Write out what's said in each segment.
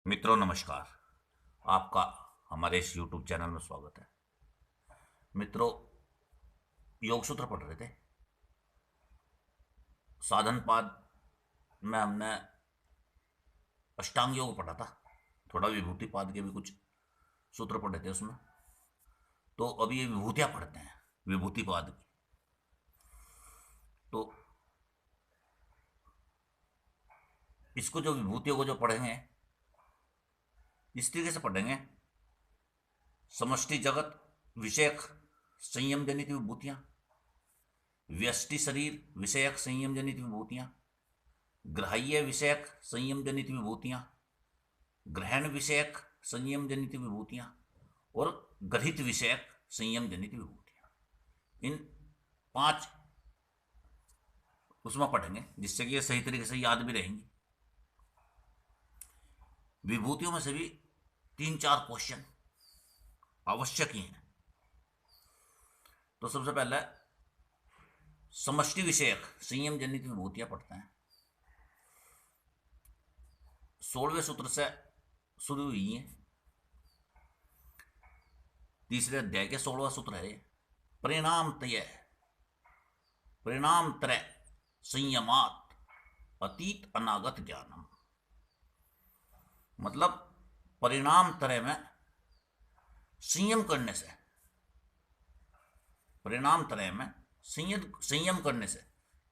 मित्रों नमस्कार। आपका हमारे इस YouTube चैनल में स्वागत है। मित्रों, योग सूत्र पढ़ रहे थे। साधन पाद में हमने अष्टांग योग पढ़ा था। थोड़ा विभूति पाद के भी कुछ सूत्र पढ़े थे उसमें। तो अभी ये विभूतियां पढ़ते हैं, विभूति पाद की। तो इसको जो विभूतियों को जो पढ़ेंगे इस तरीके से पढ़ेंगे। समष्टि जगत विषयक संयम जनित विभूतियां, व्यष्टि शरीर विषयक संयम जनित विभूतियां, ग्राह्य विषयक संयम जनित विभूतियां, ग्रहण विषयक संयम जनित विभूतियां और ग्रहित विषयक संयम जनित विभूतियां। इन 5 उसमें पढ़ेंगे जिससे कि ये सही तरीके से याद भी रहेंगी। विभूतियों में से भी 3-4 क्वेश्चन आवश्यक ही हैं। तो सबसे पहले समष्टि विषयक संयम जनित विभूतियां पढ़ते हैं। 16वें सूत्र से शुरू हुई है। तीसरे अध्याय के 16वां सूत्र है। परिणाम त्रय संयमात अतीत अनागत ज्ञानम। मतलब परिणाम त्रय में संयम करने से, परिणाम त्रय में संयम करने से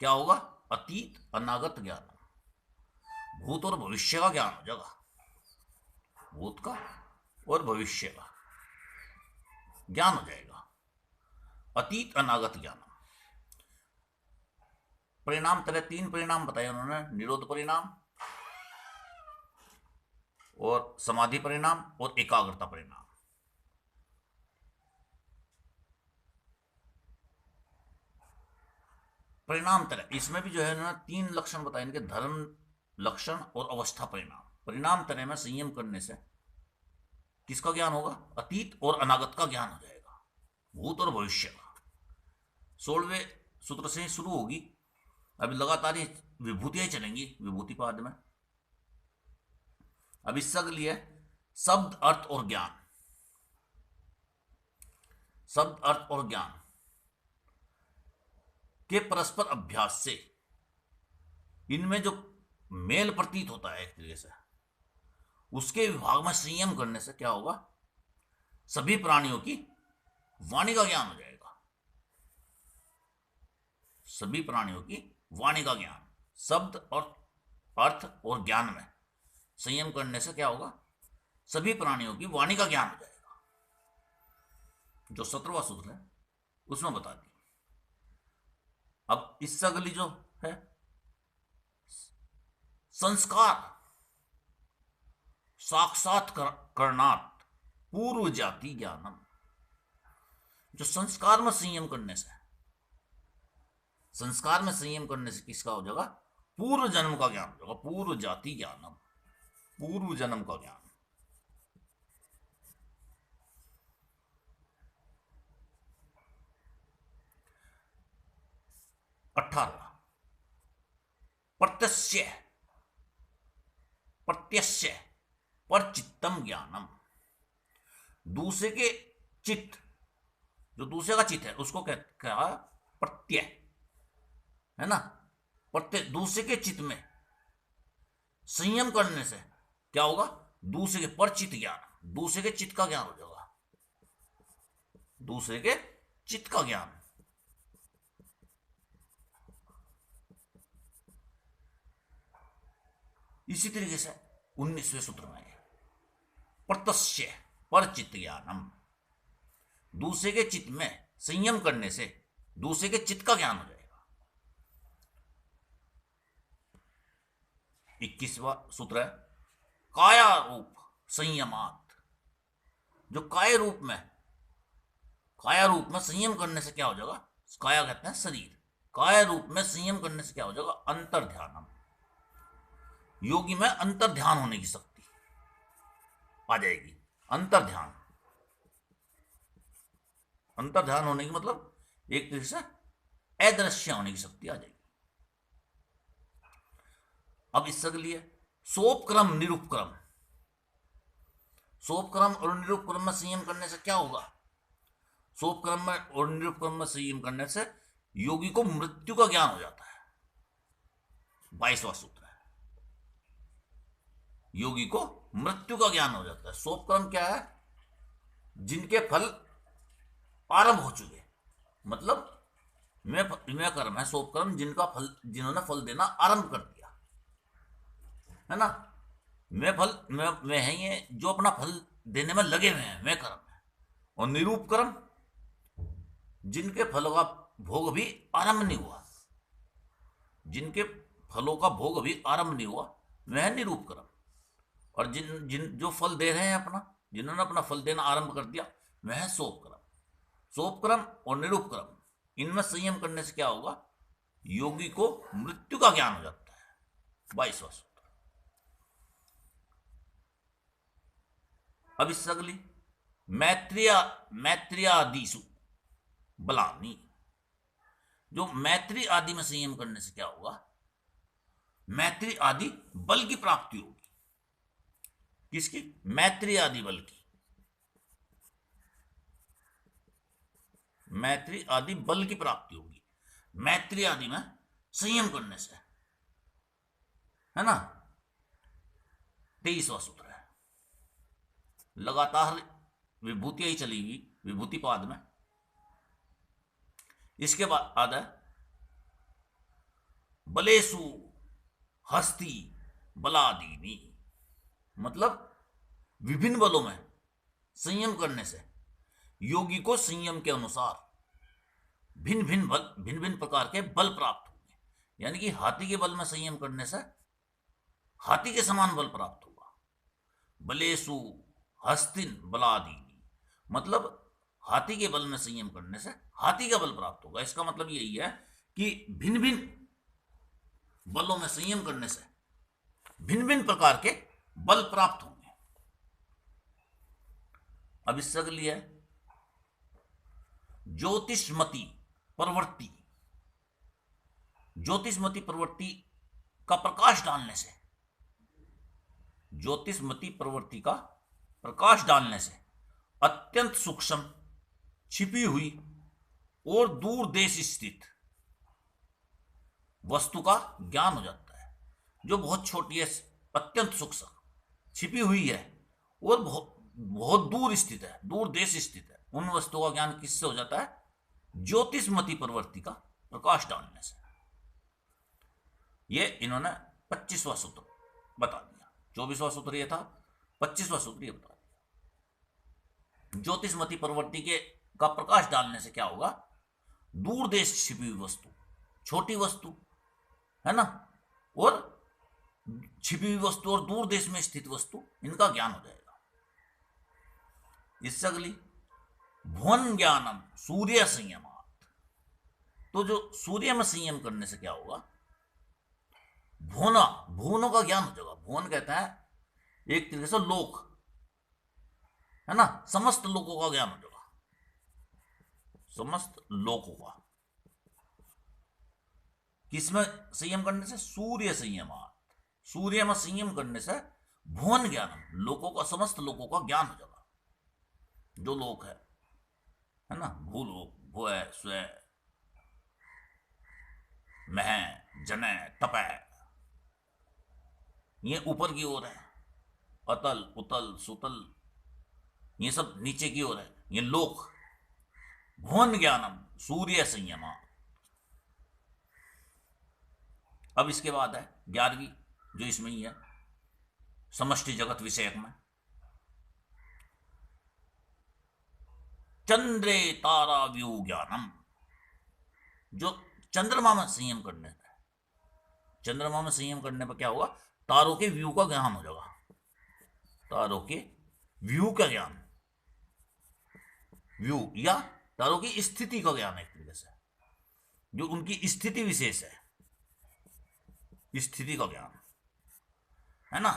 क्या होगा? अतीत अनागत ज्ञान, भूत और भविष्य का ज्ञान हो जाएगा। भूत का और भविष्य का ज्ञान हो जाएगा। अतीत अनागत ज्ञान। परिणाम त्रय 3 परिणाम बताए उन्होंने, निरोध परिणाम और समाधि परिणाम और एकाग्रता परिणाम। परिणाम त्रय इसमें भी जो है ना 3 लक्षण बताए इनके, धर्म लक्षण और अवस्था परिणाम। परिणाम त्रय में संयम करने से किसका ज्ञान होगा? अतीत और अनागत का ज्ञान हो जाएगा, भूत और भविष्य का। 16वें सूत्र से ही शुरू होगी। अभी लगातार ही विभूतियां चलेंगी विभूति पाद में। अब इससे अगली है शब्द अर्थ और ज्ञान। शब्द अर्थ और ज्ञान के परस्पर अभ्यास से इनमें जो मेल प्रतीत होता है एक तरीके से, उसके विभाग में संयम करने से क्या होगा? सभी प्राणियों की वाणी का ज्ञान हो जाएगा। सभी प्राणियों की वाणी का ज्ञान। शब्द और अर्थ और ज्ञान में संयम करने से क्या होगा? सभी प्राणियों की वाणी का ज्ञान हो जाएगा। जो 17वां सूत्र है उसमें बता दी। अब इससे अगली जो है संस्कार साक्षात करणात् पूर्व जाति ज्ञानम। जो संस्कार में संयम करने से, संस्कार में संयम करने से किसका हो जाएगा? पूर्व जन्म का ज्ञान हो जाएगा। पूर्व जाति ज्ञानम, पूर्व जन्म का ज्ञान। 18 प्रत्यस्य प्रत्यस्य पर चित्तम ज्ञानम। दूसरे के चित्त, जो दूसरे का चित्त है उसको क्या? प्रत्यय है ना। प्रत्यय दूसरे के चित्त में संयम करने से क्या होगा? दूसरे के पर चित्त ज्ञान, दूसरे के चित्त का ज्ञान हो जाएगा। दूसरे के चित्त का ज्ञान। इसी तरीके से 19वें सूत्र में प्रत्यस्य पर चित्त ज्ञानम। दूसरे के चित्त में संयम करने से दूसरे के चित्त का ज्ञान हो जाएगा। 21वां सूत्र है काया रूप संयमात। जो काय रूप में, काया रूप में संयम करने से क्या हो जाएगा? काया कहते हैं शरीर। काय रूप में संयम करने से क्या हो जाएगा? अंतर ध्यानम। योगी में अंतर ध्यान होने की शक्ति आ जाएगी। अंतर ध्यान, अंतर ध्यान होने की मतलब एक तरीके से अदृश्य होने की शक्ति आ जाएगी। अब इससे लिए सोपक्रम निरुपक्रम सोपक्रम और निरुपक्रम में संयम करने से क्या होगा? सोपक्रम में और निरुपक्रम में संयम करने से योगी को मृत्यु का ज्ञान हो जाता है। 22वां सूत्र है, योगी को मृत्यु का ज्ञान हो जाता है। सोपक्रम क्या है? जिनके फल आरंभ हो चुके, मतलब मैं कर्म है सोपक्रम जिनका फल, जिन्होंने फल देना आरंभ कर दिया, है ना। मैं फल मैं है ये जो अपना फल देने में लगे हुए हैं, मैं कर्म है। और निरूप कर्म जिनके फलों का भोग भी आरंभ नहीं हुआ, जिनके फलों का भोग भी आरंभ नहीं हुआ, वह निरूप कर्म। और जिन जिन जो फल दे रहे हैं अपना, जिन्होंने अपना फल देना आरंभ कर दिया, वह है सोपक्रम। सोपक्रम और निरूप कर्म, इनमें संयम करने से क्या होगा? योगी को मृत्यु का ज्ञान हो जाता है। 22वां सूत्र। अब इससे अगली मैत्रियादिषु बलानि। जो मैत्री आदि में संयम करने से क्या होगा? मैत्री आदि बल की प्राप्ति होगी। किसकी? मैत्री आदि बल की। मैत्री आदि बल की प्राप्ति होगी मैत्री आदि में संयम करने से, है ना। 23वां सूत्र है, लगातार विभूतियां ही चलेगी विभूति पाद में। इसके बाद है बलेसु हस्ती बलादीनी, मतलब विभिन्न बलों में संयम करने से योगी को संयम के अनुसार भिन्न भिन्न प्रकार के बल प्राप्त होंगे। यानी कि हाथी के बल में संयम करने से हाथी के समान बल प्राप्त होगा। बलेसु हस्तिन बलादीनी, मतलब हाथी के बल में संयम करने से हाथी का बल प्राप्त होगा। इसका मतलब यही है कि भिन्न भिन्न बलों में संयम करने से भिन्न भिन्न प्रकार के बल प्राप्त होंगे। अब इससे अगली है ज्योतिषमती प्रवृत्ति। ज्योतिषमती प्रवृत्ति का प्रकाश डालने से, ज्योतिषमती प्रवृत्ति का प्रकाश डालने से अत्यंत सूक्ष्म, छिपी हुई और दूर देश स्थित वस्तु का ज्ञान हो जाता है। जो बहुत छोटी है, अत्यंत सूक्ष्म, छिपी हुई है और बहुत दूर स्थित है, दूर देश स्थित है, उन वस्तुओं का ज्ञान किससे हो जाता है? ज्योतिषमती प्रवृत्ति का प्रकाश डालने से। ये इन्होंने 25वां सूत्र बता दिया। 24वां सूत्र ये था, 25वां सूत्र ये बता दिया। ज्योतिषमती प्रवृत्ति के का प्रकाश डालने से क्या होगा? दूर देश छिपी हुई वस्तु, छोटी वस्तु, है ना, और छिपी हुई वस्तु और दूर देश में स्थित वस्तु, इनका ज्ञान हो जाएगा। इससे अगली भुवन ज्ञानम सूर्य संयमात। तो जो सूर्य में संयम करने से क्या होगा? भुवनों का ज्ञान हो जाएगा। भुवन कहता है एक तरीके से लोक, है ना, समस्त लोकों का ज्ञान हो जाएगा, समस्त लोकों का। किसमें संयम करने से? सूर्य संयमात। सूर्य में संयम करने से भुवन ज्ञानम, लोकों का, समस्त लोकों का ज्ञान हो जाएगा। जो लोक है ना, भूलोक, भुय, स्व, मह, जनय, तपय, ये ऊपर की ओर है। अतल, उतल, सुतल, ये सब नीचे की ओर है, ये लोक। भुवन ज्ञानम सूर्य संयमा। अब इसके बाद है 11वीं, जो इसमें ही है, समष्टि जगत विषयक में चंद्रे तारा व्यू ज्ञानम। जो चंद्रमा में संयम करने है, चंद्रमा में संयम करने पर क्या होगा? तारों के व्यू का ज्ञान हो जाएगा। तारों के व्यू का ज्ञान, व्यू या तारों की स्थिति का ज्ञान, एक तरीके से जो उनकी स्थिति विशेष है, स्थिति का ज्ञान, है ना।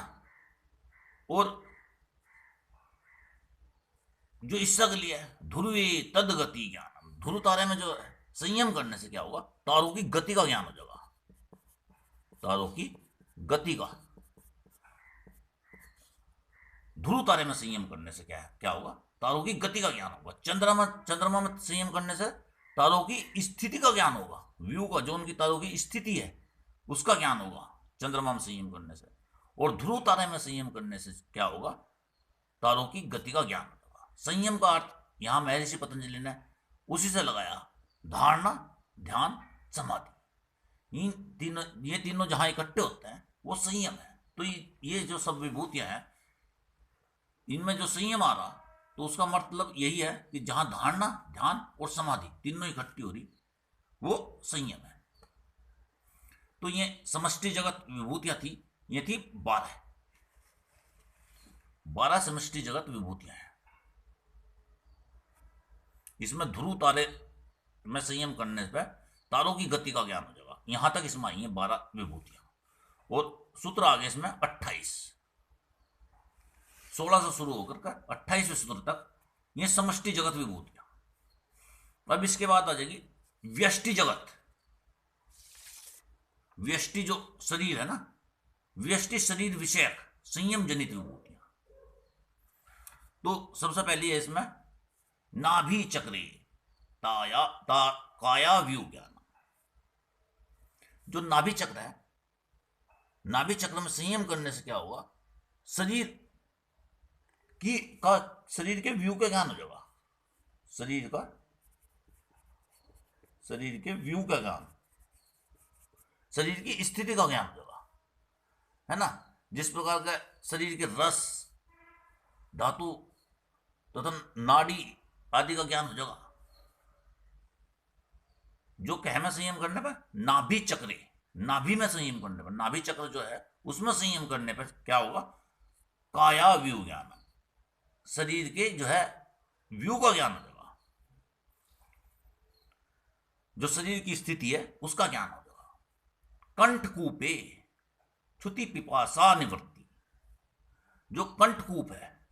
और जो इससे अगली है ध्रुवे तदगति ज्ञान। ध्रुव तारे में जो है संयम करने से क्या होगा? तारों की गति का ज्ञान हो जाएगा, तारों की गति का। ध्रुव तारे में संयम करने से क्या होगा? तारों की गति का ज्ञान होगा। चंद्रमा में संयम करने से तारों की स्थिति का ज्ञान होगा। व्यू का, जो उनकी तारों की स्थिति है उसका ज्ञान होगा चंद्रमा में संयम करने से। और ध्रुव तारे में संयम करने से क्या होगा? तारों की गति का ज्ञान होगा। संयम का अर्थ यहां महर्षि पतंजलि ने उसी से लगाया, धारणा, ध्यान, समाधि। ये तीनों जहां इकट्ठे होते हैं वो संयम है। तो ये जो सब विभूतियां हैं, इनमें जो संयम आ रहा, तो उसका मतलब यही है कि जहां धारणा, ध्यान और समाधि तीनों इकट्ठी हो रही, वो संयम है। तो ये समष्टि जगत विभूतियां थी, ये थी 12 समष्टि जगत विभूतियां हैं। इसमें ध्रुव तारे में संयम करने पर तारों की गति का ज्ञान हो जाएगा। यहां तक इसमें आई है 12 विभूतियां। और सूत्र आगे इसमें 28, 16 से शुरू होकर 28वें सूत्र तक ये समष्टि जगत विभूतियां। अब इसके बाद आ जाएगी व्यष्टि जगत। व्यष्टि जो शरीर है ना, व्यष्टि शरीर विषयक संयम जनित विभूतियां। तो सबसे पहली है इसमें नाभि चक्रे काया व्यू ज्ञान। जो नाभि चक्र है, नाभि चक्र में संयम करने से क्या होगा? शरीर के व्यू का ज्ञान हो जाएगा। शरीर के व्यू का ज्ञान, शरीर की स्थिति का ज्ञान हो जाएगा, है ना। जिस प्रकार का शरीर के रस, धातु तथा नाड़ी आदि का ज्ञान हो जाएगा। जो कह में संयम करने पर नाभि चक्रे, नाभि में संयम करने पर, नाभि चक्र जो है उसमें संयम करने पर क्या होगा? काया व्यू ज्ञान, शरीर के जो है व्यू का ज्ञान हो जाएगा। जो शरीर की स्थिति है उसका ज्ञान हो जाएगा। कंठकूपे क्षुति पिपासा निवृत्ति। जो कंठकूप है,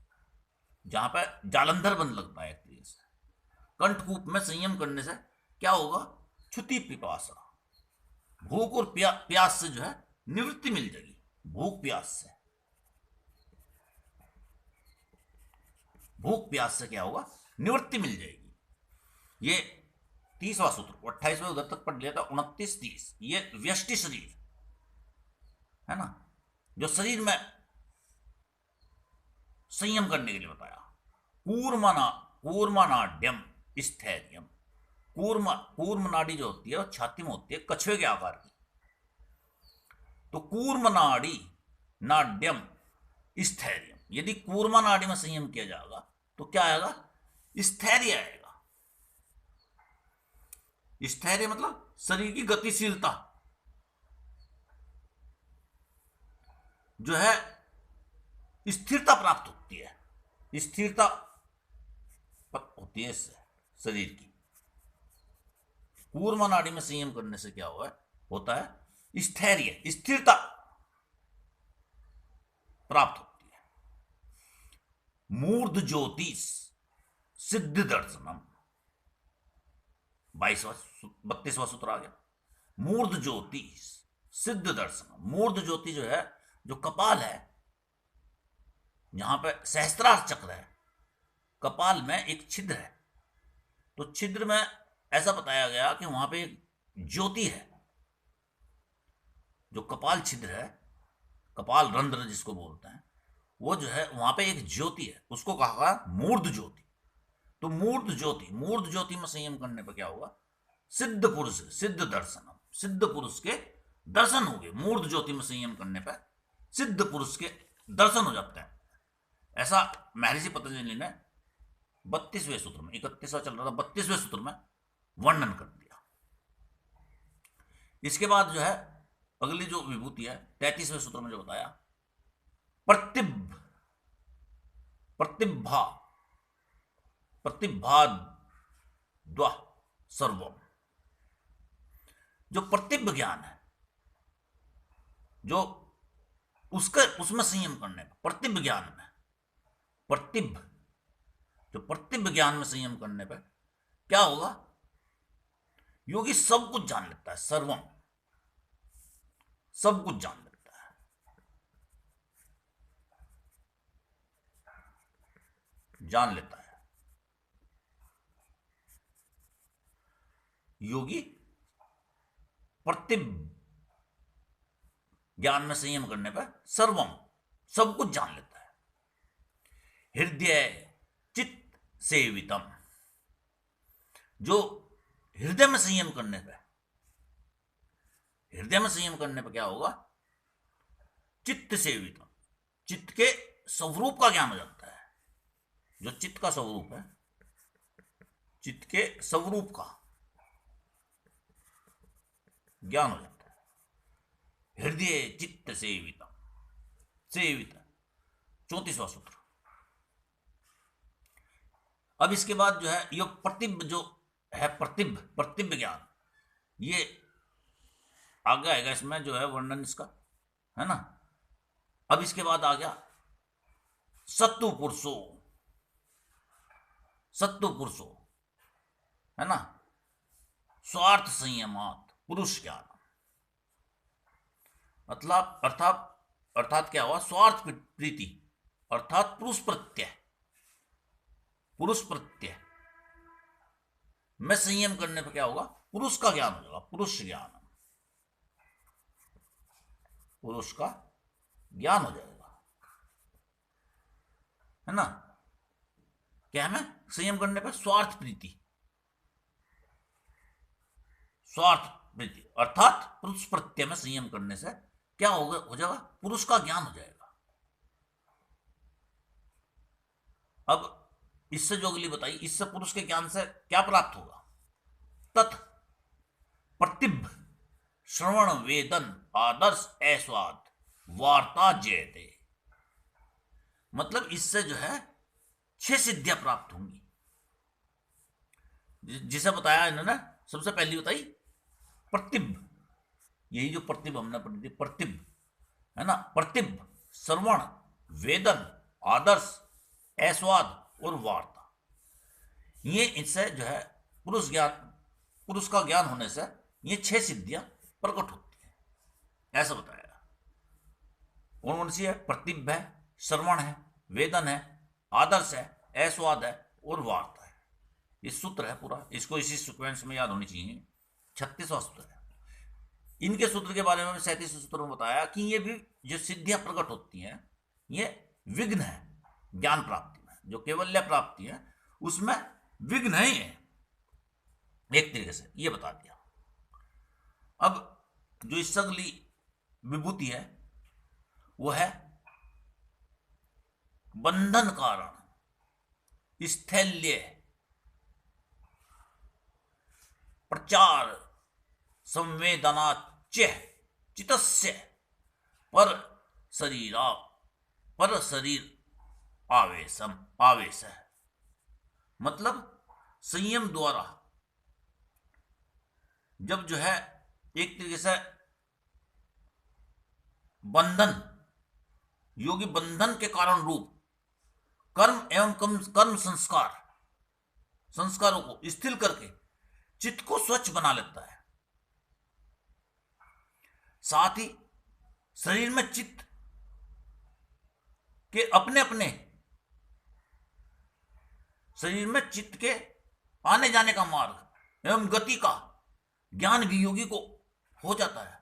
जहां पर जालंधर बन लगता है एक तरीके से, कंठकूप में संयम करने से क्या होगा? क्षुति पिपासा, भूख और प्यास से जो है निवृत्ति मिल जाएगी। भूख प्यास से क्या होगा? निवृत्ति मिल जाएगी। ये 30वां सूत्र, 28वें उधर तक पढ़ लिया था, 29, 30। ये व्यष्टि शरीर है ना, जो शरीर में संयम करने के लिए बताया। कूर्मनाड्यम स्थैर्यम। कूर्म नाड़ी जो होती है वो छाती में होती है, कछुए के आकार की। तो कूर्म नाड्यम स्थैर्यम, यदि कूर्मा नाड़ी में संयम किया जाएगा तो क्या आएगा? स्थैर्य आएगा। स्थैर्य मतलब शरीर की गतिशीलता जो है, स्थिरता प्राप्त होती है। स्थिरता होती है इससे शरीर की। कूर्म नाड़ी में संयम करने से क्या होता है? स्थैर्य, स्थिरता प्राप्त होती है। मूर्ध ज्योतिष सिद्ध दर्शनम, 32वां सूत्र आ गया। मूर्ध ज्योतिष सिद्ध दर्शनम। मूर्ध ज्योति जो है, जो कपाल है, जहां पर सहस्त्रार चक्र है, कपाल में एक छिद्र है, तो छिद्र में ऐसा बताया गया कि वहां पे एक ज्योति है। जो कपाल छिद्र है, कपाल रंध्र जिसको बोलते हैं, वो जो है वहां पे एक ज्योति है, उसको कहा मूर्ध ज्योति। तो मूर्ध ज्योति में संयम करने पर क्या होगा? सिद्ध पुरुष, सिद्ध दर्शन, सिद्ध पुरुष के दर्शन हो गए। मूर्ध ज्योति में संयम करने पर सिद्ध पुरुष के दर्शन हो जाते हैं। ऐसा महर्षि पतंजलि ने 32वें सूत्र में, 31वां चल रहा था, 32वें सूत्र में वर्णन कर दिया। इसके बाद जो है अगली जो विभूति है 33वें सूत्र में जो बताया, प्रतिभा सर्वम। जो प्रतिभ ज्ञान है, जो उसमें संयम करने पर, प्रतिभ ज्ञान में संयम करने पर क्या होगा? योगी सब कुछ जान लेता है, सर्वम, सब कुछ जान लेता है। जान लेता है। योगी प्रतिब ज्ञान में संयम करने पर सर्वम सब कुछ जान लेता है। हृदय चित्त सेवितम, जो हृदय में संयम करने पर, हृदय में संयम करने पर क्या होगा? चित्त सेवितम, चित्त के स्वरूप का ज्ञान हो जाता है। जो चित्त का स्वरूप है, चित्त के स्वरूप का ज्ञान हो जाता है। हृदय चित्त सेवितम, सेवित 34वां सूत्र। अब इसके बाद जो है ये प्रतिब जो है, प्रतिब ज्ञान, ये आगे आएगा इसमें जो है वर्णन इसका, है ना। अब इसके बाद आ गया सत्तु पुरुषो, सत्तु पुरुषो, है ना। स्वार्थ संयमात पुरुष ज्ञान, मतलब अर्थात क्या हुआ? स्वार्थ प्रीति अर्थात पुरुष प्रत्यय, पुरुष प्रत्यय में संयम करने पर क्या होगा? पुरुष का ज्ञान हो जाएगा, पुरुष ज्ञान, पुरुष का ज्ञान हो जाएगा, है ना। क्या है? संयम करने पर स्वार्थ प्रीति, स्वार्थ प्रीति अर्थात पुरुष प्रत्यय में संयम करने से क्या होगा? हो जाएगा पुरुष का ज्ञान हो जाएगा। अब इससे जो अगली बताई, इससे पुरुष के ज्ञान से क्या प्राप्त होगा? तत् प्रतिभ श्रवण वेदन आदर्श ऐस्वाद वार्ता जयते, मतलब इससे जो है 6 सिद्धियां प्राप्त होंगी। जिसे बताया इन्होंने, सबसे पहली बताई प्रतिभ, यही जो प्रतिभ हमने पढ़ी थी, प्रतिभ, है ना। प्रतिभ श्रवण वेदन आदर्श ऐस्वाद और वार्ता, ये इनसे जो है पुरुष ज्ञान, पुरुष का ज्ञान होने से ये 6 सिद्धियां प्रकट होती है, ऐसा बताया। कौन कौन सी है? प्रतिभ है, श्रवण है, वेदन है, आदर्श है, ऐस्वाद है और वार्ता है। ये सूत्र है पूरा, इसको इसी सीक्वेंस में याद होनी चाहिए। 36वां सूत्र है। इनके सूत्र के बारे में 37वें सूत्र में बताया कि ये भी जो सिद्धियां प्रकट होती हैं, ये विघ्न है ज्ञान प्राप्ति में, जो केवल्य प्राप्ति है उसमें विघ्न है, एक तरीके से ये बता दिया। अब जो इससे अगली विभूति है वो है बंधन कारण स्थैल्य प्रचार संवेदनाच्य चितस्य पर शरीर आवेश है, मतलब संयम द्वारा जब जो है एक तरीके से बंधन, योगी बंधन के कारण रूप कर्म एवं कर्म संस्कारों को स्थिर करके चित्त को स्वच्छ बना लेता है। साथ ही शरीर में चित्त के अपने शरीर में चित्त के आने जाने का मार्ग एवं गति का ज्ञान भी योगी को हो जाता है।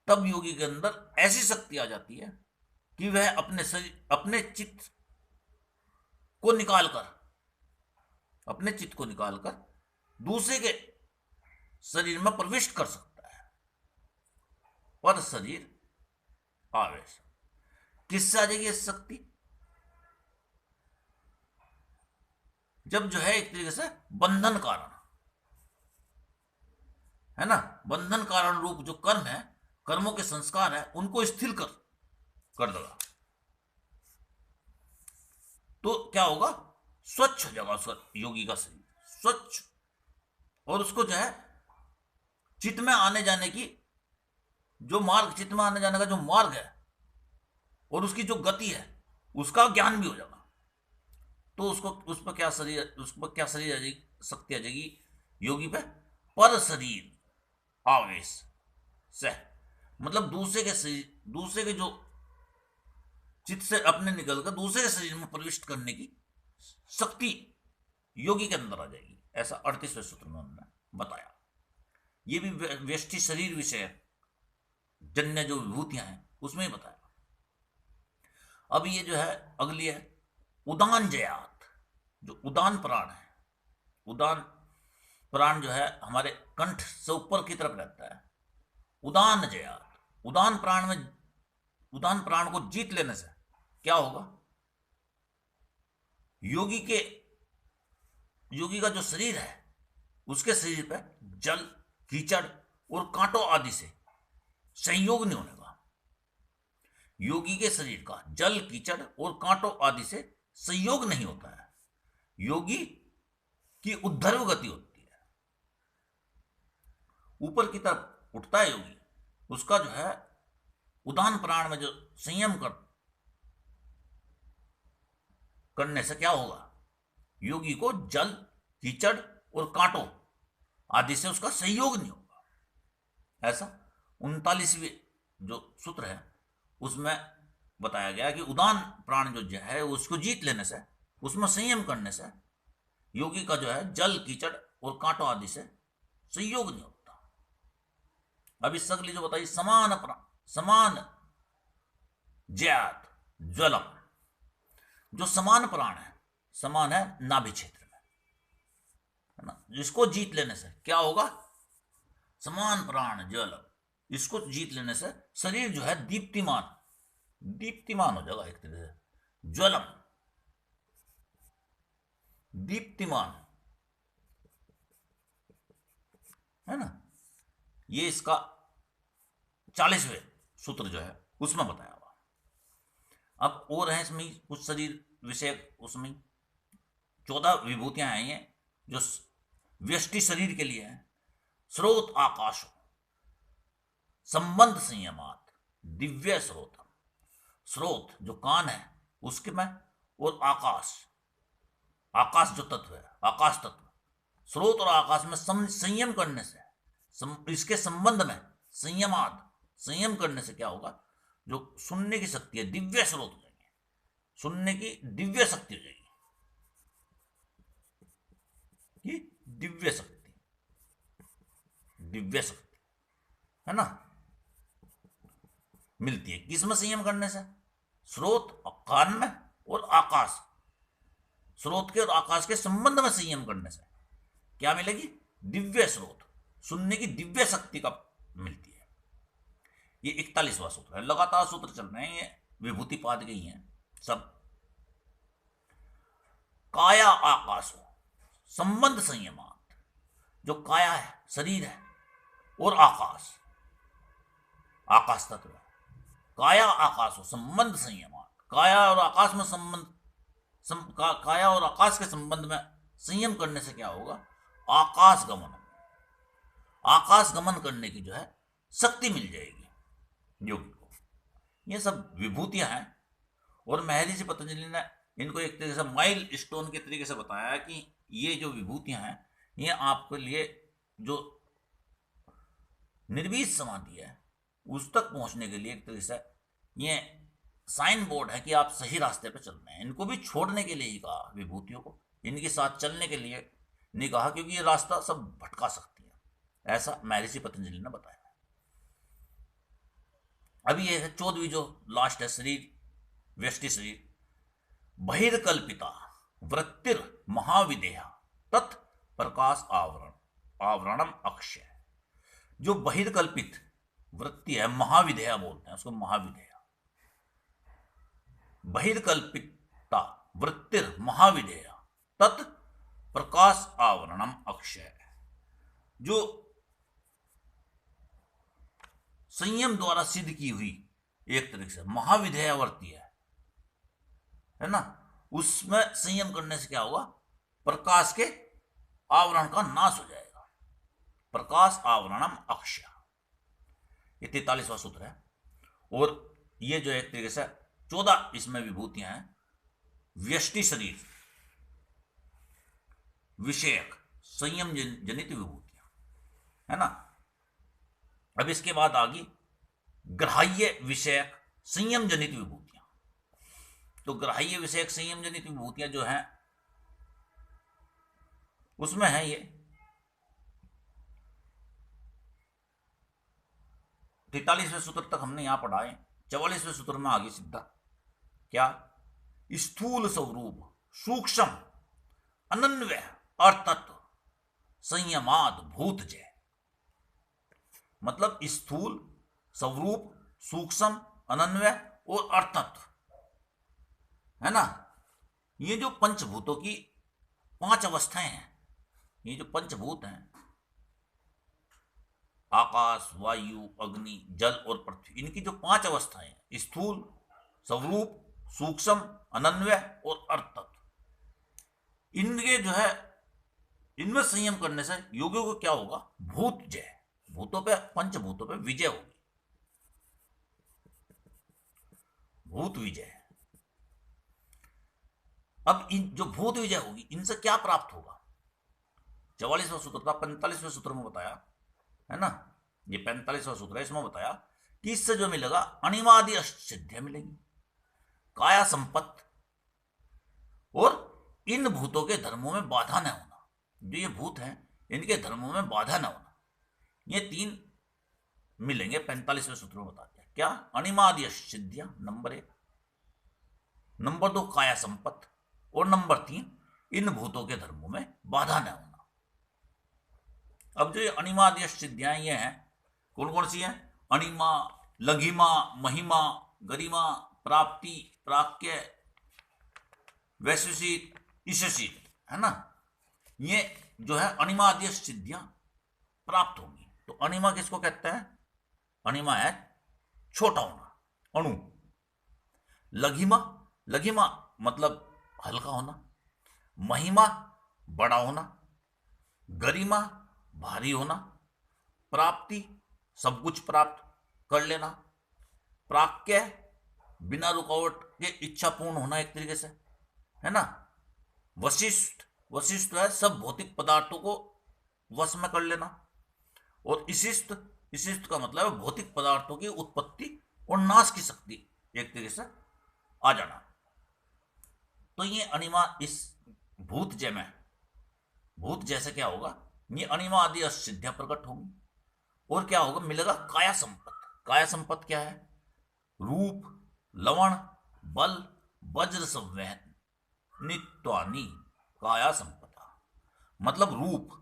तब योगी के अंदर ऐसी शक्ति आ जाती है कि वह अपने चित्त को निकालकर दूसरे के शरीर में प्रविष्ट कर सकता है। पर शरीर आवेश किससे आ जाएगी ये शक्ति? जब जो है एक तरीके से बंधन कारण, है ना, बंधन कारण रूप जो कर्म है, कर्मों के संस्कार है, उनको स्थिर कर देगा तो क्या होगा? स्वच्छ हो जाएगा उसका, योगी का शरीर स्वच्छ, और उसको जो है चित्त में आने जाने की जो मार्ग, चित्त में आने जाने का जो मार्ग है और उसकी जो गति है उसका ज्ञान भी हो जाएगा। तो उस पर क्या शरीर आ जाएगी, शक्ति आ जाएगी योगी पे? पर शरीर आवेश से, मतलब दूसरे के जो चित्त से अपने निकलकर दूसरे शरीर में प्रविष्ट करने की शक्ति योगी के अंदर आ जाएगी, ऐसा 38वें सूत्र में उन्होंने बताया। ये भी व्यष्टि शरीर विषय जन्य जो विभूतियां हैं उसमें ही बताया। अब ये जो है अगली है उदान जयात, जो उदान प्राण है। उदान प्राण जो है हमारे कंठ से ऊपर की तरफ रहता है। उदान जयात, उदान प्राण में, उदान प्राण को जीत लेने से क्या होगा? योगी का जो शरीर है उसके शरीर पर जल, कीचड़ और कांटों आदि से संयोग नहीं होने का। योगी के शरीर का जल, कीचड़ और कांटों आदि से संयोग नहीं होता है। योगी की उद्धर्व गति होती है, ऊपर की तरफ उठता है योगी। उसका जो है उदान प्राण में जो संयम करने से क्या होगा? योगी को जल, कीचड़ और कांटों आदि से उसका संयोग नहीं होगा। ऐसा 39वें जो सूत्र है उसमें बताया गया कि उदान प्राण जो है उसको जीत लेने से, उसमें संयम करने से योगी का जो है जल, कीचड़ और कांटों आदि से संयोग नहीं होता। अब इस अगली जो बताइए समान ज्ञात ज्वलम, जो समान प्राण है, समान है नाभि क्षेत्र में, है ना, जिसको जीत लेने से क्या होगा? समान प्राण ज्वलम, इसको जीत लेने से शरीर जो है दीप्तिमान हो जाएगा एक तरह से। ज्वलम, दीप्तिमान, है ना। ये इसका 40वें सूत्र जो है उसमें बताया हुआ। अब और है इसमें कुछ शरीर विषय, उसमें 14 विभूतियां हैं ये जो व्यष्टि शरीर के लिए है। स्रोत आकाश, संबंध संयमात, दिव्य स्रोतम। स्रोत जो कान है उसके में, और आकाश, आकाश जो तत्व है, आकाश तत्व, स्रोत और आकाश में संयम करने से, इसके संबंध में संयमात, संयम करने से क्या होगा? जो सुनने की शक्ति है, दिव्य स्रोत हो जाएंगे, सुनने की दिव्य शक्ति हो जाएगी, दिव्य शक्ति, दिव्य शक्ति, है ना, मिलती है। किसमें संयम करने से? स्रोत कान में और आकाश, स्रोत के और आकाश के संबंध में संयम करने से क्या मिलेगी? दिव्य स्रोत, सुनने की दिव्य शक्ति का मिलती है। ये 41वां सूत्र है। लगातार सूत्र चल रहे हैं, ये विभूति पाद के ही हैं सब। काया आकाशो संबंध संयमात, जो काया है, शरीर है, और आकाश, आकाश तत्व है। काया आकाशो संबंध संयमात, काया और आकाश में संबंध, काया और आकाश के संबंध में संयम करने से क्या होगा? आकाश गमन, आकाश गमन करने की जो है शक्ति मिल जाएगी योगी को। ये सब विभूतियां हैं, और महर्षि पतंजलि ने इनको एक तरीके से माइल स्टोन के तरीके से बताया कि ये जो विभूतियां हैं ये आपके लिए जो निर्वीज समाधि है उस तक पहुंचने के लिए एक तरीके से ये साइन बोर्ड है कि आप सही रास्ते पे चल रहे हैं। इनको भी छोड़ने के लिए ही कहा, विभूतियों को इनके साथ चलने के लिए नहीं कहा, क्योंकि ये रास्ता सब भटका सकती है, ऐसा महर्षि पतंजलि ने बताया। अभी ये है 14वीं जो लास्ट है, शरीर व्यष्टि शरीर। बहिर्कल्पिता वृत्तिर महाविदेहा तत् प्रकाश आवरण आवरणम अक्षय। जो बहिर्कल्पित वृत्ति है, महाविदेहा बोलते हैं उसको, महाविदेहा। बहिर्कल्पिता वृत्तिर महाविदेहा तत् प्रकाश आवरणम अक्षय। जो संयम द्वारा सिद्ध की हुई एक तरीके से महाविधेय वृत्ति है ना, उसमें संयम करने से क्या होगा? प्रकाश के आवरण का नाश हो जाएगा। प्रकाश आवरणम अक्षय, ये 43वां सूत्र है। और ये जो एक तरीके से 14 इसमें विभूतियां हैं, व्यष्टि शरीर विषयक संयम जनित विभूतियां, है ना। अब इसके बाद आ गई ग्राह्य विषयक संयम जनित विभूतियां। तो ग्राह्य विषयक संयम जनित विभूतियां जो हैं उसमें है ये 43वें सूत्र तक हमने यहां पढ़ा है। 44वें सूत्र में आगे सीधा क्या, स्थूल स्वरूप सूक्ष्म अनन्वय अर्थत्व संयमाद भूत जय। मतलब स्थूल स्वरूप सूक्ष्म अनन्वय और अर्थत्व है ना, ये जो पंचभूतों की 5 अवस्थाएं हैं, ये जो पंचभूत हैं आकाश वायु अग्नि जल और पृथ्वी, इनकी जो 5 अवस्थाएं हैं स्थूल स्वरूप सूक्ष्म अनन्वय और अर्थत्व, इनके जो है इनमें संयम करने से योगियों को क्या होगा, भूत जय, भूतों पे पंचभूतों पे विजय होगी, भूत विजय। अब इन जो भूत विजय होगी इनसे क्या प्राप्त होगा, 44वां सूत्र था, 45वें सूत्र में बताया है ना, ये 45वां सूत्र है, इसमें बताया कि इससे जो मिलेगा अनिमादि अष्टसिद्धियां मिलेगी, काया संपत्ति और इन भूतों के धर्मों में बाधा न होना, जो ये भूत हैं इनके धर्मों में बाधा न होना, ये 3 मिलेंगे 45वें सूत्र में बताते हैं। क्या, अनिमादि अष्टसिद्धियां नंबर 1, नंबर 2 काया संपत्ति और नंबर 3 इन भूतों के धर्मों में बाधा न होना। अब जो ये अनिमादि अष्टसिद्धियां ये हैं कौन कौन सी हैं, अनिमा लघिमा महिमा गरिमा प्राप्ति प्राक्य वैश्विक ईशसित है ना, ये जो है अनिमादि सिद्धियां प्राप्त होंगी। तो अनिमा किसको कहते हैं, अनिमा है छोटा होना अणु, लघिमा लघिमा मतलब हल्का होना, महिमा बड़ा होना, गरिमा भारी होना, प्राप्ति सब कुछ प्राप्त कर लेना, प्राक्य बिना रुकावट के इच्छा पूर्ण होना एक तरीके से है ना, वशिष्ठ वशिष्ठ है सब भौतिक पदार्थों को वश में कर लेना, और इशिष्ट इशिष्ट का मतलब है भौतिक पदार्थों की उत्पत्ति और नाश की शक्ति एक तरीके से आ जाना। तो ये अनिमा इस भूत जय में, भूत जैसे क्या होगा, ये अनिमा आदि सिद्धियां प्रकट होंगी, और क्या होगा, मिलेगा काया संपत्ति। काया संपत्ति क्या है, रूप लवण बल वज्र संवहन नित्वानी काया संपदा, मतलब रूप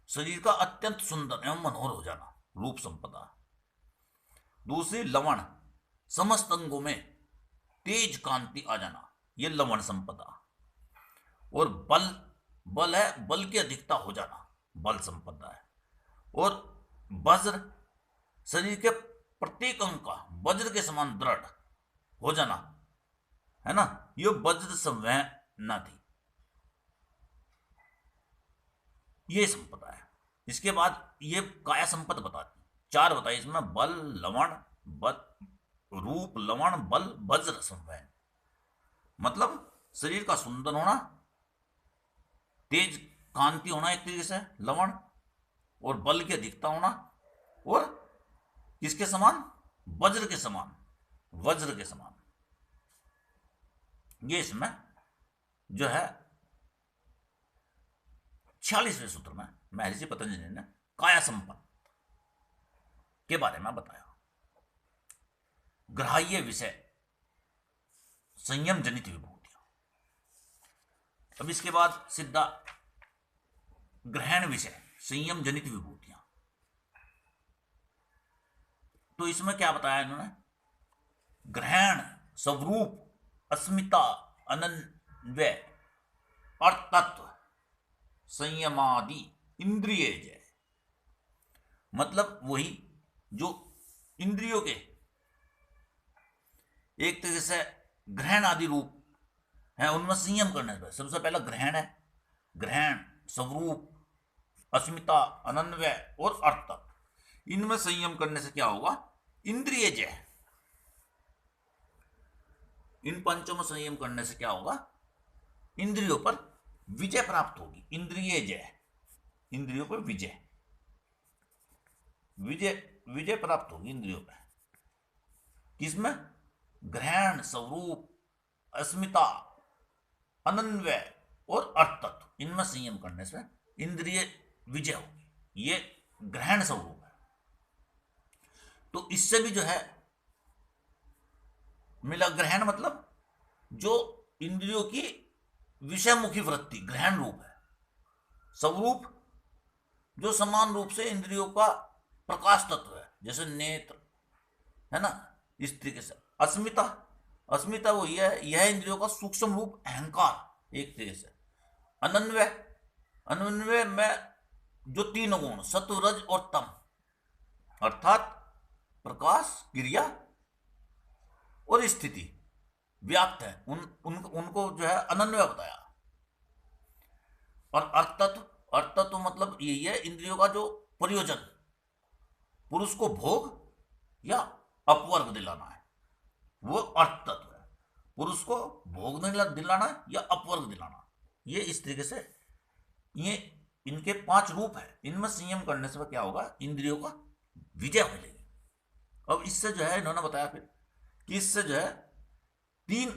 शरीर का अत्यंत सुंदर एवं मनोहर हो जाना, रूप संपदा। दूसरी लवण समस्त अंगों में तेज कांति आ जाना, ये लवण संपदा। और बल बल है बल की अधिकता हो जाना, बल संपदा है। और वज्र शरीर के प्रत्येक अंग का वज्र के समान दृढ़ हो जाना है ना, ये वज्र संवहना थी, ये संपदा है। इसके बाद ये काया संपदा बताती, 4 बताई इसमें, बल लवण रूप लवण बल वज्र संवहन, मतलब शरीर का सुंदर होना, तेज कांति होना एक तरीके से लवण, और बल की अधिकता होना, और किसके समान, वज्र के समान, वज्र के समान। ये इसमें जो है 46वें सूत्र में महर्षि पतंजलि ने काया संपत्ति के बारे में बताया। ग्राह्य विषय संयम जनित विभूतियां। अब इसके बाद सीधा ग्रहण विषय संयम जनित विभूतियां। तो इसमें क्या बताया इन्होंने, ग्रहण स्वरूप अस्मिता अनन्वय और तत्व संयमादि इंद्रिय जय, मतलब वही जो इंद्रियों के एक तरीके से ग्रहण आदि रूप है उनमें संयम करने से, सबसे पहला ग्रहण है, ग्रहण स्वरूप अस्मिता अनन्वय और अर्थ, इनमें संयम करने से क्या होगा, इंद्रिय जय। इन पंचों में संयम करने से क्या होगा, इंद्रियों पर विजय प्राप्त होगी, इंद्रिय जय, इंद्रियों पर विजय विजय विजय प्राप्त होगी इंद्रियों पर। किसमें, ग्रहण स्वरूप अस्मिता, अनन्वय और अर्थतत्व, इनमें संयम करने से इंद्रिय विजय होगी। ये ग्रहण स्वरूप है। तो इससे भी जो है मिला। ग्रहण मतलब जो इंद्रियों की विषयमुखी वृत्ति, ग्रहण रूप है। स्वरूप जो समान रूप से इंद्रियों का प्रकाश तत्व है, जैसे नेत्र है ना, इस तरीके से। अस्मिता, अस्मिता वो यह इंद्रियों का सूक्ष्म रूप अहंकार, एक तरीके से। अनन्वय, अनन्वय में जो तीन गुण सत्व, रज और तम, अर्थात प्रकाश, क्रिया और स्थिति व्याप्त है, उनको जो है अनन्वय बताया। और अर्थतत्व, अर्थतत्व मतलब यही है इंद्रियों का जो प्रयोजन, पुरुष को भोग या अपवर्ग दिलाना है, वो अर्थतत्व है। पुरुष को भोग दिलाना या अपवर्ग दिलाना, ये इस तरीके से ये इनके 5 रूप है। इनमें संयम करने से क्या होगा, इंद्रियों का विजय मिलेगी। अब इससे जो है इन्होंने बताया फिर कि इससे जो है 3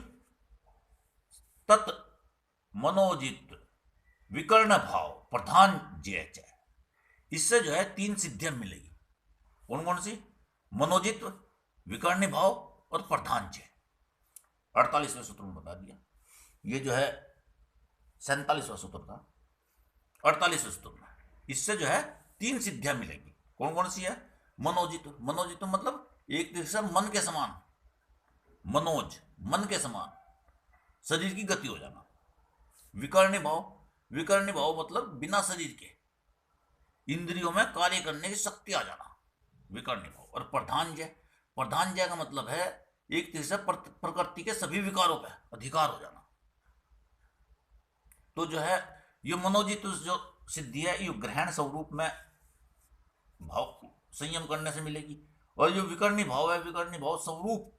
तत्व, मनोजित, विकर्ण भाव, प्रधान जय, इससे जो है 3 सिद्धियां मिलेगी। कौन कौन सी? मनोजित्व, विकर्ण भाव और प्रधान जय। 48वें सूत्र में बता दिया। ये जो है 47वां सूत्र था। 48वें सूत्र में इससे जो है 3 सिद्धियां मिलेगी। कौन कौन सी है? मनोजित्व, मनोजित्व मतलब एक तरीके से मन के समान, मनोज मन के समान शरीर की गति हो जाना। विकर्ण भाव, विकर्ण भाव मतलब बिना शरीर के इंद्रियों में कार्य करने की शक्ति आ जाना, विकर्ण भाव। और प्रधान जय, प्रधान जय का मतलब है एक तरीके से प्रकृति के सभी विकारों पर अधिकार हो जाना। तो जो है ये मनोजित जो सिद्धि है, ये ग्रहण स्वरूप में भाव संयम करने से मिलेगी। और जो विकर्णी भाव है, विकर्णी भाव स्वरूप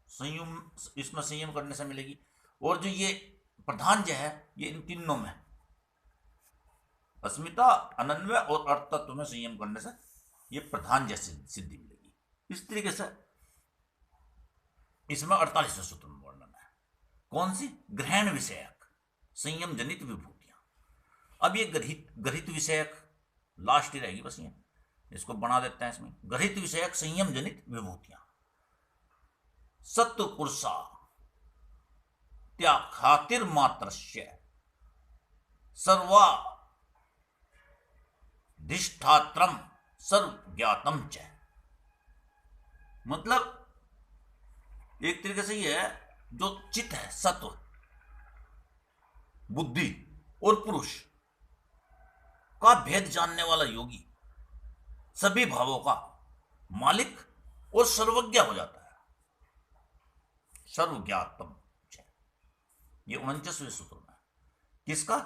संयम, इसमें संयम करने से मिलेगी। और जो ये प्रधान जय है, ये इन तीनों में अस्मिता, अनन्वय और अर्थतत्व में संयम करने से ये प्रधान जय सिद्धि मिलेगी। इस तरीके से इसमें 48वें सूत्र में वर्णन है। कौन सी? ग्रहण विषयक संयम जनित विभूतियां। अब ये गृहित विषयक लास्ट ही रहेगी, बस ये इसको बना देते हैं इसमें। गृहित विषयक संयम जनित विभूतियां सत्व पुरुषा त्या खातिर मात्रस्य सर्वाधिष्ठात्रम सर्व ज्ञातम च। मतलब एक तरीके से ये है जो चित्त है, सत्व, बुद्धि और पुरुष का भेद जानने वाला योगी सभी भावों का मालिक और सर्वज्ञ हो जाता है, सर्वज्ञातम। ये 49वें सूत्र में। किसका?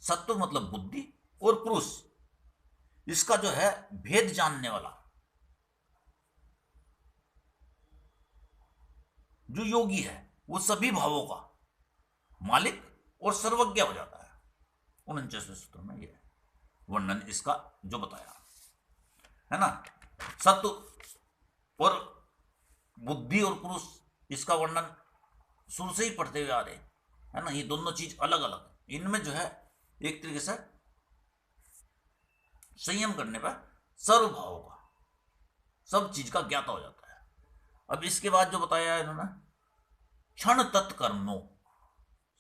सत्व मतलब बुद्धि और पुरुष, इसका जो है भेद जानने वाला जो योगी है, वो सभी भावों का मालिक और सर्वज्ञ हो जाता है। 49वें सूत्र में ये वर्णन इसका जो बताया है ना। सत्व और बुद्धि और पुरुष, इसका वर्णन शुरू से ही पढ़ते हुए आ रहे है ना। ये दोनों चीज अलग अलग, इनमें जो है एक तरीके से संयम करने पर सर्वभाव का, सब चीज का ज्ञाता हो जाता है। अब इसके बाद जो बताया है इन्होंने, क्षण तत्कर्मो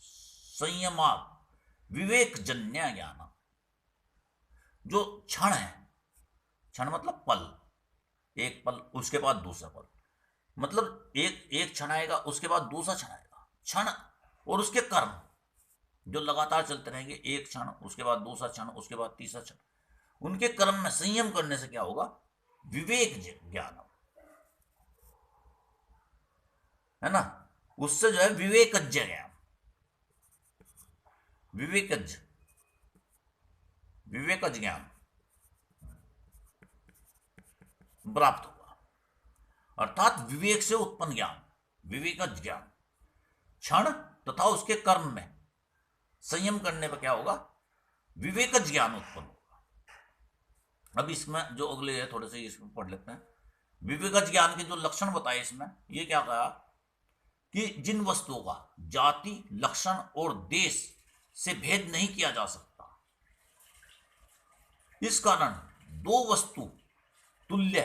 संयमा विवेक जन्य ज्ञान। जो क्षण है, क्षण मतलब पल, एक पल उसके बाद दूसरा पल, मतलब एक क्षण आएगा उसके बाद दूसरा क्षण आएगा। क्षण और उसके कर्म जो लगातार चलते रहेंगे, एक क्षण उसके बाद दूसरा क्षण उसके बाद तीसरा क्षण, उनके कर्म में संयम करने से क्या होगा? विवेक ज्ञान है ना, उससे जो है विवेकज ज्ञान, विवेकज ज्ञान प्राप्त होगा। अर्थात विवेक से उत्पन्न ज्ञान, विवेकज ज्ञान। क्षण तथा उसके कर्म में संयम करने पर क्या होगा? विवेकज ज्ञान उत्पन्न होगा। अब इसमें जो अगले है थोड़े से इसमें पढ़ लेते हैं। विवेकज ज्ञान के जो लक्षण बताए इसमें, ये क्या कहा कि जिन वस्तुओं का जाति, लक्षण और देश से भेद नहीं किया जा सकता। इस कारण दो वस्तु तुल्य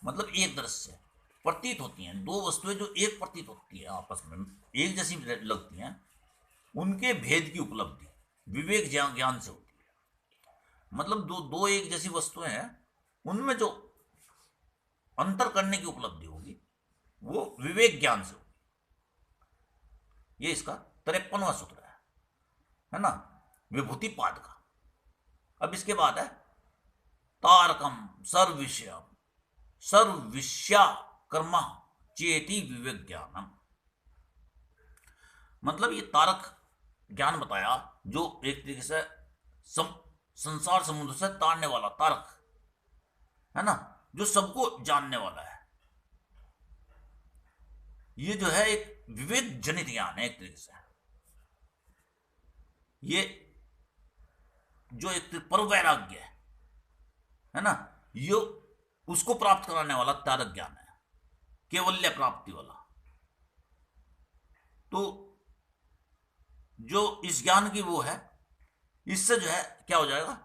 मतलब एक दृश्य प्रतीत होती हैं। दो वस्तुएं जो एक प्रतीत होती है, आपस में एक जैसी लगती हैं, उनके भेद की उपलब्धि विवेक ज्ञान से होती है। मतलब दो एक जैसी वस्तुएं हैं, उनमें जो अंतर करने की उपलब्धि होगी वो विवेक ज्ञान से होगी। ये इसका 53वां सूत्र है ना, विभूतिपाद का। अब इसके बाद है तारकम सर्वविषयम सर्वविषया कर्म चेति विवेक ज्ञानम। मतलब ये तारक ज्ञान बताया जो एक तरीके से संसार समुद्र से तारने वाला तारक है ना, जो सबको जानने वाला है। ये जो है एक विवेक जनित ज्ञान है एक तरीके से। ये जो एक पर वैराग्य है ना, ये उसको प्राप्त कराने वाला तारक ज्ञान है, केवल्य प्राप्ति वाला। तो जो इस ज्ञान की वो है, इससे जो है क्या हो जाएगा,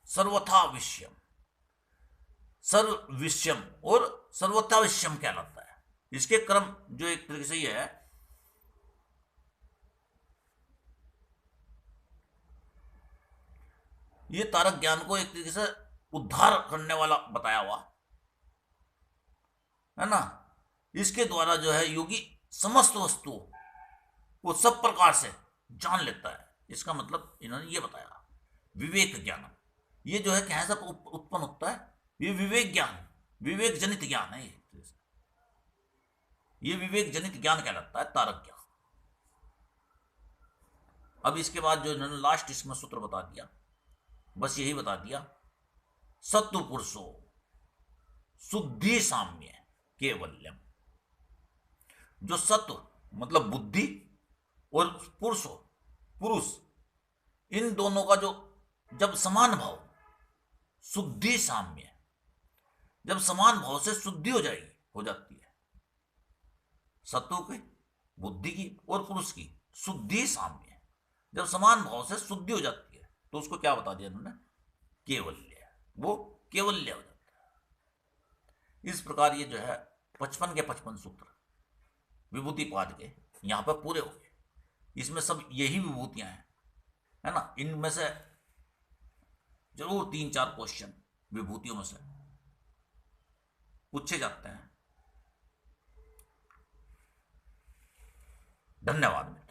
सर्वथा विषयम, सर्वविषयम और सर्वथा विषयम कहलाता है। इसके क्रम जो एक तरीके से ये है, ये तारक ज्ञान को एक तरीके से उद्धार करने वाला बताया हुआ है ना। इसके द्वारा जो है योगी समस्त वस्तुओं को सब प्रकार से जान लेता है। इसका मतलब इन्होंने ये बताया विवेक ज्ञान। ये जो है कैसे उत्पन्न होता है, ये विवेक ज्ञान, विवेक जनित ज्ञान है। ये विवेक जनित ज्ञान कहलाता है तारक ज्ञान। अब इसके बाद जो इन्होंने लास्ट इसमें सूत्र बता दिया, बस यही बता दिया, सत्व पुरुषो शुद्धि साम्य केवल्यम। जो सत्व मतलब बुद्धि और पुरुष, इन दोनों का जो जब समान भाव, शुद्धि साम्य, जब समान भाव से शुद्धि हो जाती है, सत्व की, बुद्धि की और पुरुष की शुद्धि साम्य, जब समान भाव से शुद्धि हो जाती है, तो उसको क्या बता दिया उन्होंने, केवल्य। वो केवल्य हो जाता है। इस प्रकार ये जो है 55 के 55 सूत्र विभूतिपाद के यहां पर पूरे हो गए। इसमें सब यही विभूतियां हैं, है ना। इनमें से जरूर 3-4 क्वेश्चन विभूतियों में से पूछे जाते हैं। धन्यवाद।